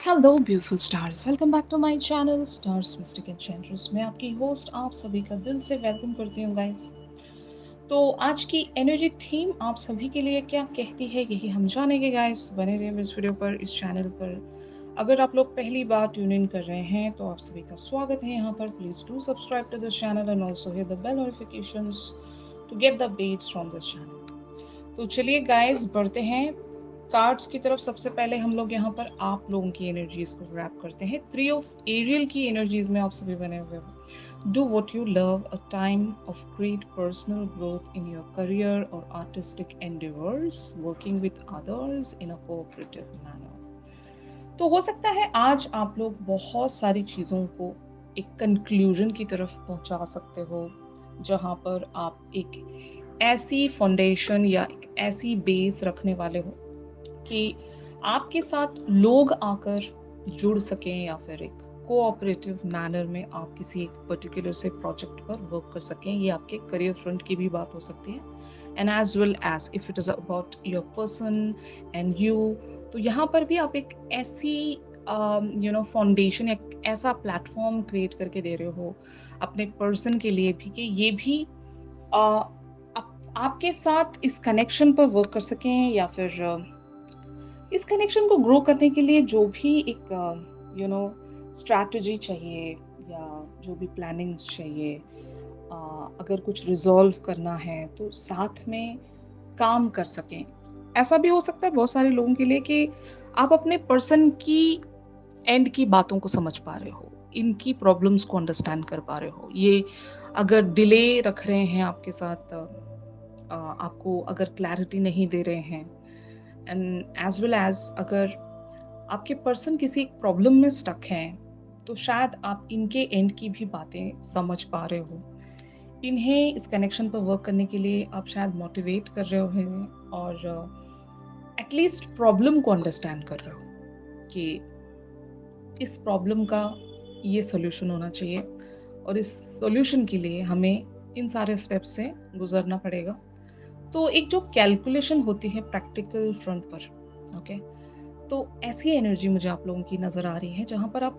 Hello beautiful stars, welcome back to my channel stars mystic enchantress. मैं आपकी host आप सभी का दिल से वेलकम करती हूँ गाइस। तो आज की एनर्जी थीम आप सभी के लिए क्या कहती है, यही हम जानेंगे गाइस। बने रहिए इस वीडियो पर, इस चैनल पर। अगर आप लोग पहली बार ट्यून इन कर रहे हैं तो आप सभी का स्वागत है यहाँ पर। Please do subscribe to this channel and also hit the bell notifications to get the updates from this channel. तो चलिए गाइस, बढ़ते हैं कार्ड्स की तरफ। सबसे पहले हम लोग यहाँ पर आप लोगों की एनर्जीज को ग्रैब करते हैं। 3 ऑफ एरियल की एनर्जीज में आप सभी बने हुए हो। Do what you love, a time of great personal growth in your career और artistic endeavours, working with others in a cooperative manner. तो हो सकता है आज आप लोग बहुत सारी चीज़ों को एक कंक्लूजन की तरफ पहुंचा सकते हो, जहां पर आप एक ऐसी फाउंडेशन या एक ऐसी बेस रखने वाले हो कि आपके साथ लोग आकर जुड़ सकें, या फिर एक कोऑपरेटिव मैनर में आप किसी एक पर्टिकुलर से प्रोजेक्ट पर वर्क कर सकें। ये आपके करियर फ्रंट की भी बात हो सकती है, and as well as if it is about your person and you. तो यहाँ पर भी आप एक ऐसी फाउंडेशन या ऐसा प्लेटफॉर्म क्रिएट करके दे रहे हो अपने पर्सन के लिए भी, कि ये भी आपके साथ इस कनेक्शन पर वर्क कर सकें, या फिर इस कनेक्शन को ग्रो करने के लिए जो भी एक स्ट्रैटेजी चाहिए, या जो भी प्लानिंग्स चाहिए, अगर कुछ रिजॉल्व करना है तो साथ में काम कर सकें। ऐसा भी हो सकता है बहुत सारे लोगों के लिए कि आप अपने पर्सन की एंड की बातों को समझ पा रहे हो, इनकी प्रॉब्लम्स को अंडरस्टैंड कर पा रहे हो। ये अगर डिले रख रहे हैं आपके साथ, आपको अगर क्लैरिटी नहीं दे रहे हैं, एंड एज वेल एज अगर आपके पर्सन किसी एक प्रॉब्लम में स्टक हैं, तो शायद आप इनके एंड की भी बातें समझ पा रहे हो। इन्हें इस कनेक्शन पर वर्क करने के लिए आप शायद मोटिवेट कर रहे हो, और एटलीस्ट प्रॉब्लम को अंडरस्टैंड कर रहे हो कि इस प्रॉब्लम का ये सोल्यूशन होना चाहिए, और इस सोल्यूशन के लिए हमें इन सारे स्टेप्स से गुजरना पड़ेगा। तो एक जो कैलकुलेशन होती है प्रैक्टिकल फ्रंट पर, ओके, तो ऐसी एनर्जी मुझे आप लोगों की नज़र आ रही है, जहाँ पर आप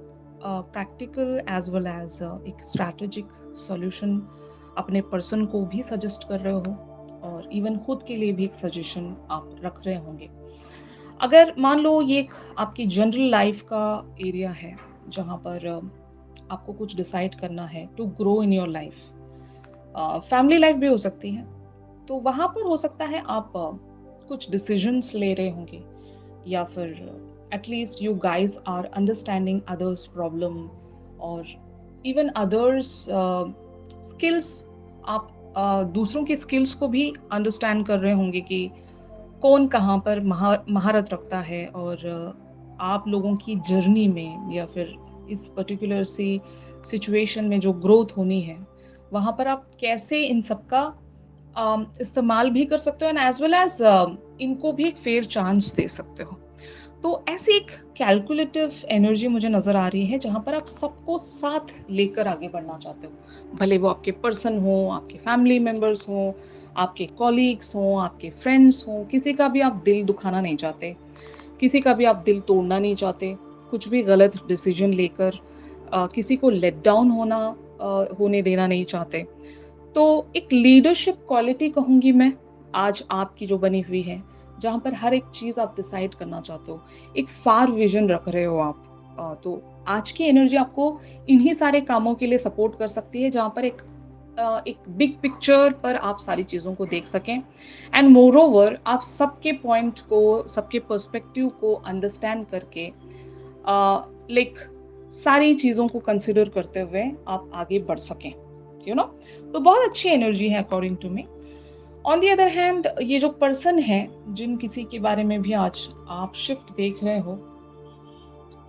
प्रैक्टिकल एज वेल एज एक स्ट्रैटेजिक सॉल्यूशन अपने पर्सन को भी सजेस्ट कर रहे हो, और इवन खुद के लिए भी एक सजेशन आप रख रहे होंगे। अगर मान लो ये एक आपकी जनरल लाइफ का एरिया है, जहाँ पर आपको कुछ डिसाइड करना है to grow in your life, family life भी हो सकती है, तो वहाँ पर हो सकता है आप कुछ डिसीजंस ले रहे होंगे, या फिर at least you guys are understanding others problem, और इवन अदर्स स्किल्स। आप दूसरों की स्किल्स को भी अंडरस्टैंड कर रहे होंगे कि कौन कहाँ पर महारत रखता है, और आप लोगों की जर्नी में, या फिर इस पर्टिकुलर सी सिचुएशन में जो ग्रोथ होनी है, वहाँ पर आप कैसे इन सब का इस्तेमाल भी कर सकते हो, एंड एज वेल एज इनको भी एक फेयर चांस दे सकते हो। तो ऐसी एक कैलकुलेटिव एनर्जी मुझे नज़र आ रही है, जहाँ पर आप सबको साथ लेकर आगे बढ़ना चाहते हो। भले वो आपके पर्सन हो, आपके फैमिली मेम्बर्स हो, आपके कॉलीग्स हों, आपके फ्रेंड्स हों, किसी का भी आप दिल दुखाना नहीं चाहते, किसी का भी आप दिल तोड़ना नहीं चाहते, कुछ भी गलत डिसीजन लेकर किसी को लेट डाउन होने देना नहीं चाहते। तो एक लीडरशिप क्वालिटी कहूँगी मैं, आज आपकी जो बनी हुई है, जहाँ पर हर एक चीज़ आप डिसाइड करना चाहते हो, एक फार विजन रख रहे हो आप। तो आज की एनर्जी आपको इन्हीं सारे कामों के लिए सपोर्ट कर सकती है, जहाँ पर एक बिग पिक्चर पर आप सारी चीज़ों को देख सकें, एंड मोर ओवर आप सबके पॉइंट को, सबके पर्सपेक्टिव को अंडरस्टैंड करके लाइक सारी चीज़ों को कंसिडर करते हुए आप आगे बढ़ सकें, यू नो। तो बहुत अच्छी एनर्जी है according to me. On the other hand, ये जो पर्सन है जिन किसी के बारे में भी आज आप शिफ्ट देख रहे हो,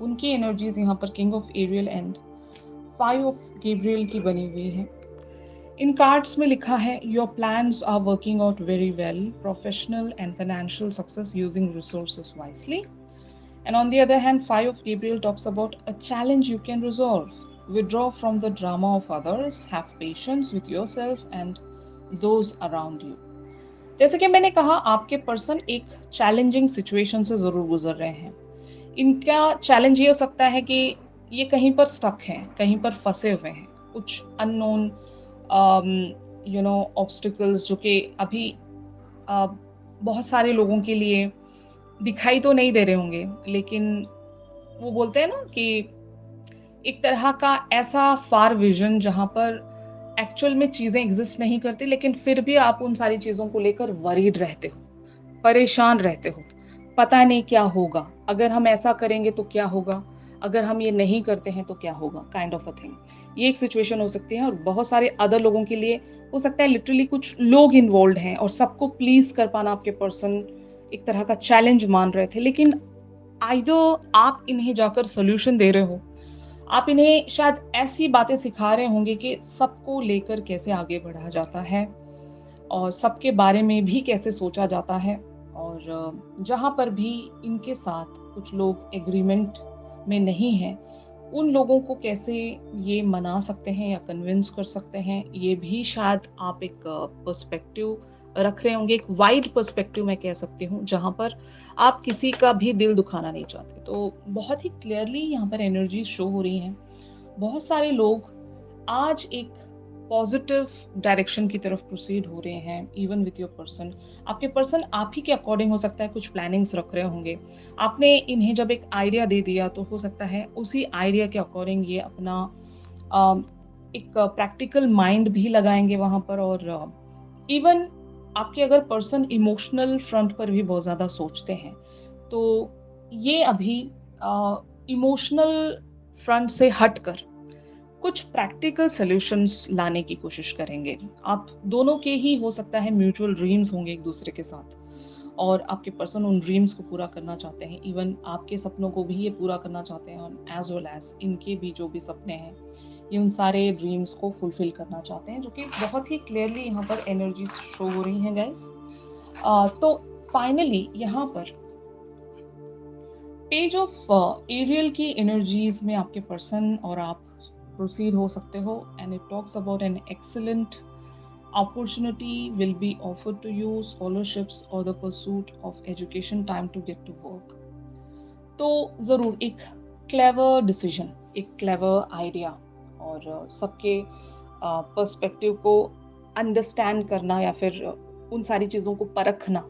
उनकी एनर्जीज यहाँ पर king of Ariel and 5 of Gabriel की बनी हुई है। इन कार्ड्स में लिखा है, your plans are working out very well, professional and financial success using resources wisely. And on the other hand, 5 of Gabriel talks about a challenge you can resolve. Withdraw from the drama of others, have patience with yourself and those around you. जैसे कि मैंने कहा, आपके person एक challenging situation से ज़रूर गुजर रहे हैं, इनका चैलेंज ये हो सकता है कि ये कहीं पर स्टक हैं, कहीं पर फँसे हुए हैं। कुछ अननोन ऑब्स्टिकल्स जो कि अभी अ, बहुत सारे लोगों के लिए दिखाई तो नहीं दे रहे होंगे, लेकिन वो बोलते हैं ना कि एक तरह का ऐसा फार विज़न जहाँ पर एक्चुअल में चीज़ें एग्ज़िस्ट नहीं करती, लेकिन फिर भी आप उन सारी चीज़ों को लेकर वरीड रहते हो, परेशान रहते हो। पता नहीं क्या होगा? अगर हम ऐसा करेंगे तो क्या होगा? अगर हम ये नहीं करते हैं तो क्या होगा? Kind of a thing. ये एक सिचुएशन हो सकती है और बहुत सारे अदर लोगों के लिए हो सकता है लिटरली कुछ लोग इन्वॉल्वड हैं और सबको प्लीज़ कर पाना आपके पर्सन एक तरह का चैलेंज मान रहे थे। लेकिन आइदर आप इन्हें जाकर सॉल्यूशन दे रहे हो, आप इन्हें शायद ऐसी बातें सिखा रहे होंगे कि सबको लेकर कैसे आगे बढ़ा जाता है और सबके बारे में भी कैसे सोचा जाता है और जहाँ पर भी इनके साथ कुछ लोग एग्रीमेंट में नहीं हैं, उन लोगों को कैसे ये मना सकते हैं या कन्विंस कर सकते हैं, ये भी शायद आप एक पर्सपेक्टिव रख रहे होंगे, एक वाइड पर्सपेक्टिव मैं कह सकती हूँ, जहाँ पर आप किसी का भी दिल दुखाना नहीं चाहते। तो बहुत ही क्लियरली यहाँ पर एनर्जी शो हो रही हैं। बहुत सारे लोग आज एक पॉजिटिव डायरेक्शन की तरफ प्रोसीड हो रहे हैं इवन विथ योर पर्सन। आपके पर्सन आप ही के अकॉर्डिंग हो सकता है कुछ प्लानिंग्स रख रहे होंगे। आपने इन्हें जब एक आइडिया दे दिया तो हो सकता है उसी आइडिया के अकॉर्डिंग ये अपना अ, एक प्रैक्टिकल माइंड भी लगाएंगे वहाँ पर और इवन आपके अगर पर्सन इमोशनल फ्रंट पर भी बहुत ज़्यादा सोचते हैं, तो ये अभी इमोशनल फ्रंट से हटकर कुछ प्रैक्टिकल सॉल्यूशंस लाने की कोशिश करेंगे। आप दोनों के ही हो सकता है म्यूचुअल ड्रीम्स होंगे एक दूसरे के साथ और आपके पर्सन उन ड्रीम्स को पूरा करना चाहते हैं। इवन आपके सपनों को भी ये पूरा करना चाहते हैं एज़ वेल एज़ इनके भी जो भी सपने हैं, ये उन सारे ड्रीम्स को फुलफिल करना चाहते हैं, जो कि बहुत ही क्लियरली यहाँ पर एनर्जीज़ शो हो रही हैं गाइज़। तो फाइनली यहाँ पर पेज ऑफ एरियल की एनर्जीज में आपके पर्सन और आप प्रोसीड हो सकते हो and it talks about an excellent opportunity will be offered to you scholarships or the pursuit of education time to get to work। तो ज़रूर एक क्लेवर डिसीजन, एक क्लेवर आइडिया और सबके पर्सपेक्टिव को अंडरस्टैंड करना या फिर उन सारी चीज़ों को परखना।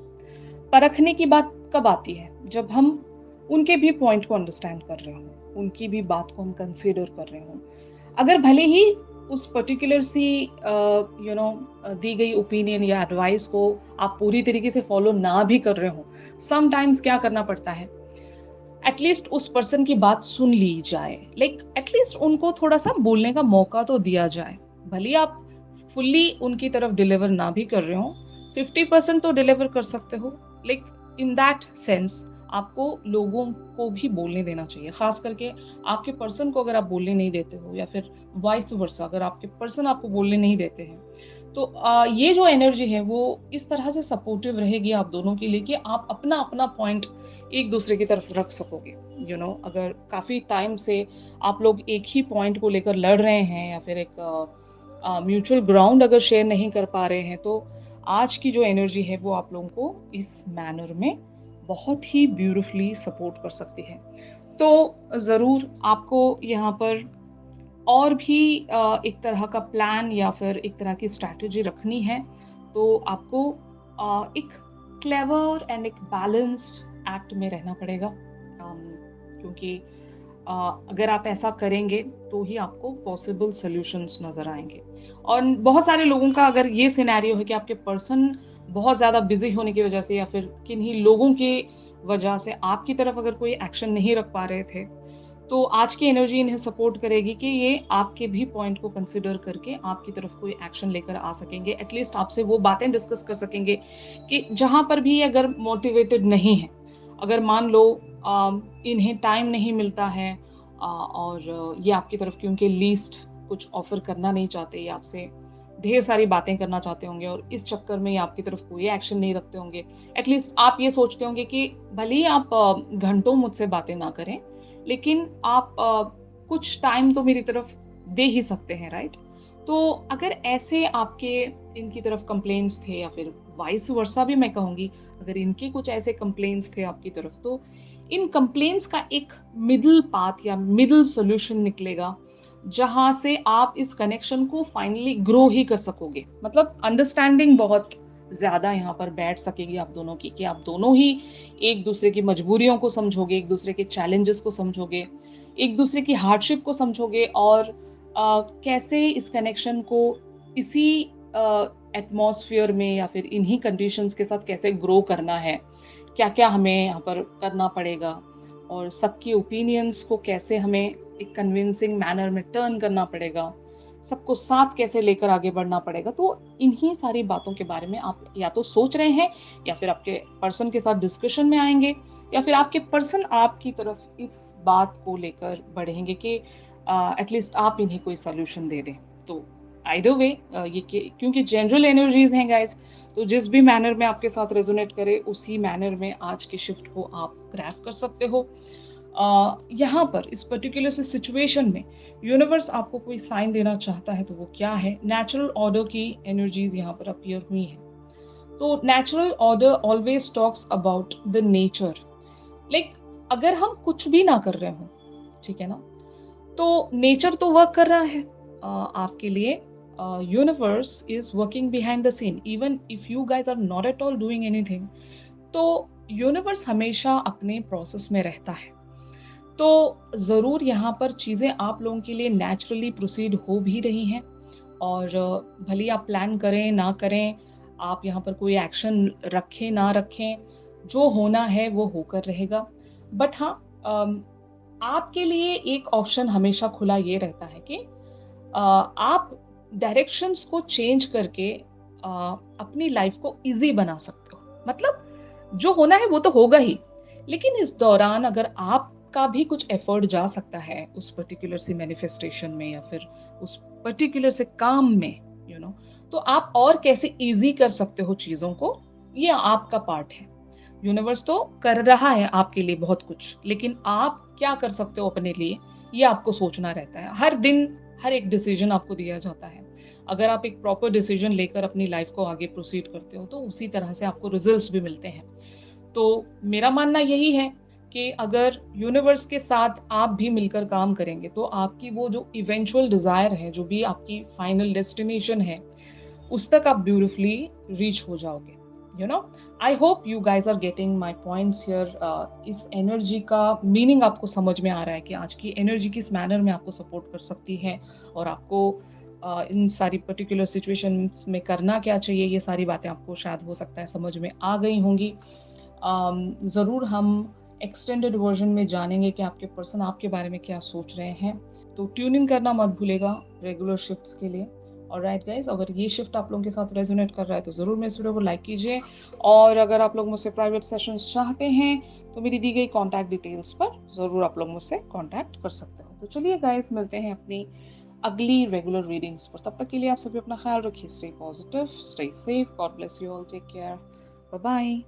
परखने की बात कब आती है? जब हम उनके भी पॉइंट को अंडरस्टैंड कर रहे हों, उनकी भी बात को हम कंसीडर कर रहे हों। अगर भले ही उस पर्टिकुलर सी दी गई ओपिनियन या एडवाइस को आप पूरी तरीके से फॉलो ना भी कर रहे हो, समटाइम्स क्या करना पड़ता है, एटलीस्ट उस पर्सन की बात सुन ली जाए, लाइक एटलीस्ट उनको थोड़ा सा बोलने का मौका तो दिया जाए। भले ही आप फुल्ली उनकी तरफ डिलीवर ना भी कर रहे हो, 50% तो डिलीवर कर सकते हो। लाइक इन दैट सेंस आपको लोगों को भी बोलने देना चाहिए, खास करके आपके पर्सन को अगर आप बोलने नहीं देते हो या फिर वाइस वर्सा अगर आपके पर्सन आपको बोलने नहीं देते हैं, तो ये जो एनर्जी है वो इस तरह से सपोर्टिव रहेगी आप दोनों के लिए कि आप अपना अपना पॉइंट एक दूसरे की तरफ रख सकोगे। अगर काफ़ी टाइम से आप लोग एक ही पॉइंट को लेकर लड़ रहे हैं या फिर एक म्यूचुअल ग्राउंड अगर शेयर नहीं कर पा रहे हैं, तो आज की जो एनर्जी है वो आप लोगों को इस मैनर में बहुत ही ब्यूटीफुली सपोर्ट कर सकती है। तो ज़रूर आपको यहाँ पर और भी एक तरह का प्लान या फिर एक तरह की स्ट्रैटेजी रखनी है, तो आपको एक क्लेवर एंड एक बैलेंस्ड एक्ट में रहना पड़ेगा। क्योंकि अगर आप ऐसा करेंगे तो ही आपको पॉसिबल सॉल्यूशंस नज़र आएँगे। और बहुत सारे लोगों का अगर ये सिनेरियो है कि आपके पर्सन बहुत ज़्यादा बिज़ी होने की वजह से या फिर किन्हीं लोगों की वजह से आपकी तरफ अगर कोई एक्शन नहीं रख पा रहे थे, तो आज की एनर्जी इन्हें सपोर्ट करेगी कि ये आपके भी पॉइंट को कंसिडर करके आपकी तरफ कोई एक्शन लेकर आ सकेंगे। एटलीस्ट आपसे वो बातें डिस्कस कर सकेंगे कि जहाँ पर भी अगर मोटिवेटेड नहीं है, अगर मान लो इन्हें टाइम नहीं मिलता है और ये आपकी तरफ क्योंकि लीस्ट कुछ ऑफर करना नहीं चाहते, ये आपसे ढेर सारी बातें करना चाहते होंगे और इस चक्कर में ये आपकी तरफ कोई एक्शन नहीं रखते होंगे। एटलीस्ट आप ये सोचते होंगे कि भले ही आप घंटों मुझसे बातें ना करें, लेकिन आप कुछ टाइम तो मेरी तरफ दे ही सकते हैं, राइट? तो अगर ऐसे आपके इनकी तरफ कंप्लेंट्स थे या फिर वाइस वर्सा भी मैं कहूँगी, अगर इनके कुछ ऐसे कंप्लेंट्स थे आपकी तरफ, तो इन कंप्लेंट्स का एक मिडल पाथ या मिडल सॉल्यूशन निकलेगा, जहां से आप इस कनेक्शन को फाइनली ग्रो ही कर सकोगे। मतलब अंडरस्टैंडिंग बहुत ज्यादा यहाँ पर बैठ सकेगी आप दोनों की, कि आप दोनों ही एक दूसरे की मजबूरियों को समझोगे, एक दूसरे के चैलेंजेस को समझोगे, एक दूसरे की हार्डशिप को समझोगे, और कैसे इस कनेक्शन को इसी एटमॉस्फेयर में या फिर इन्हीं कंडीशंस के साथ कैसे ग्रो करना है, क्या क्या हमें यहाँ पर करना पड़ेगा, और सबके ओपिनियंस को कैसे हमें एक कन्विंसिंग मैनर में टर्न करना पड़ेगा, सबको साथ कैसे लेकर आगे बढ़ना पड़ेगा। तो इन्हीं सारी बातों के बारे में आप या तो सोच रहे हैं, या फिर आपके पर्सन के साथ डिस्कशन में आएंगे, या फिर आपके पर्सन आपकी तरफ इस बात को लेकर बढ़ेंगे कि एटलीस्ट आप इन्हें कोई सोल्यूशन दे दें। तो आइदर वे ये क्योंकि जनरल एनर्जीज हैं गाइस, तो जिस भी मैनर में आपके साथ रेजोनेट करे उसी मैनर में आज के शिफ्ट को आप ग्रैब कर सकते हो। यहाँ पर इस पर्टिकुलर से सिचुएशन में यूनिवर्स आपको कोई साइन देना चाहता है, तो वो क्या है? नेचुरल ऑर्डर की एनर्जीज यहाँ पर अपीयर हुई हैं। तो natural order always talks about the nature. Like अगर हम कुछ भी ना कर रहे हो, ठीक है ना, तो नेचर तो वर्क कर रहा है आपके लिए। Universe is working behind the scene even if you guys are not at all doing anything. तो यूनिवर्स हमेशा अपने प्रोसेस में रहता है। तो ज़रूर यहाँ पर चीज़ें आप लोगों के लिए नेचुरली प्रोसीड हो भी रही हैं, और भले आप प्लान करें ना करें, आप यहाँ पर कोई एक्शन रखें ना रखें, जो होना है वो होकर रहेगा। बट हाँ, आपके लिए एक ऑप्शन हमेशा खुला ये रहता है कि आप डायरेक्शंस को चेंज करके अपनी लाइफ को इजी बना सकते हो। मतलब जो होना है वो तो होगा ही, लेकिन इस दौरान अगर आपका भी कुछ एफर्ट जा सकता है उस पर्टिकुलर सी मैनिफेस्टेशन में, या फिर उस पर्टिकुलर से काम में, तो आप और कैसे इजी कर सकते हो चीजों को, ये आपका पार्ट है। यूनिवर्स तो कर रहा है आपके लिए बहुत कुछ, लेकिन आप क्या कर सकते हो अपने लिए, ये आपको सोचना रहता है। हर दिन हर एक डिसीजन आपको दिया जाता है। अगर आप एक प्रॉपर डिसीजन लेकर अपनी लाइफ को आगे प्रोसीड करते हो, तो उसी तरह से आपको रिजल्ट्स भी मिलते हैं। तो मेरा मानना यही है कि अगर यूनिवर्स के साथ आप भी मिलकर काम करेंगे, तो आपकी वो जो इवेंचुअल डिजायर है, जो भी आपकी फाइनल डेस्टिनेशन है, उस तक आप ब्यूटिफुली रीच हो जाओगे। I hope you guys are getting my points here. इस एनर्जी का मीनिंग आपको समझ में आ रहा है कि आज की एनर्जी किस मैनर में आपको सपोर्ट कर सकती है, और आपको इन सारी पर्टिकुलर सिचुएशंस में करना क्या चाहिए। ये सारी बातें आपको शायद हो सकता है समझ में आ गई होंगी। ज़रूर हम एक्सटेंडेड वर्जन में जानेंगे कि आपके पर्सन आपके बारे में क्या सोच रहे हैं। तो ट्यून इन करना मत भूलेगा रेगुलर शिफ्ट्स के लिए। ऑलराइट गाइज, अगर ये शिफ्ट आप लोगों के साथ रेजोनेट कर रहा है तो ज़रूर मेरे इस वीडियो को लाइक कीजिए, और अगर आप लोग मुझसे प्राइवेट सेशंस चाहते हैं तो मेरी दी गई कॉन्टैक्ट डिटेल्स पर ज़रूर आप लोग मुझसे कॉन्टैक्ट कर सकते हो। तो चलिए गाइज, मिलते हैं अपनी अगली रेगुलर रीडिंग्स पर। तब तक के लिए आप सभी अपना ख्याल रखिए। Stay positive, stay safe, God bless you all, take care, bye bye.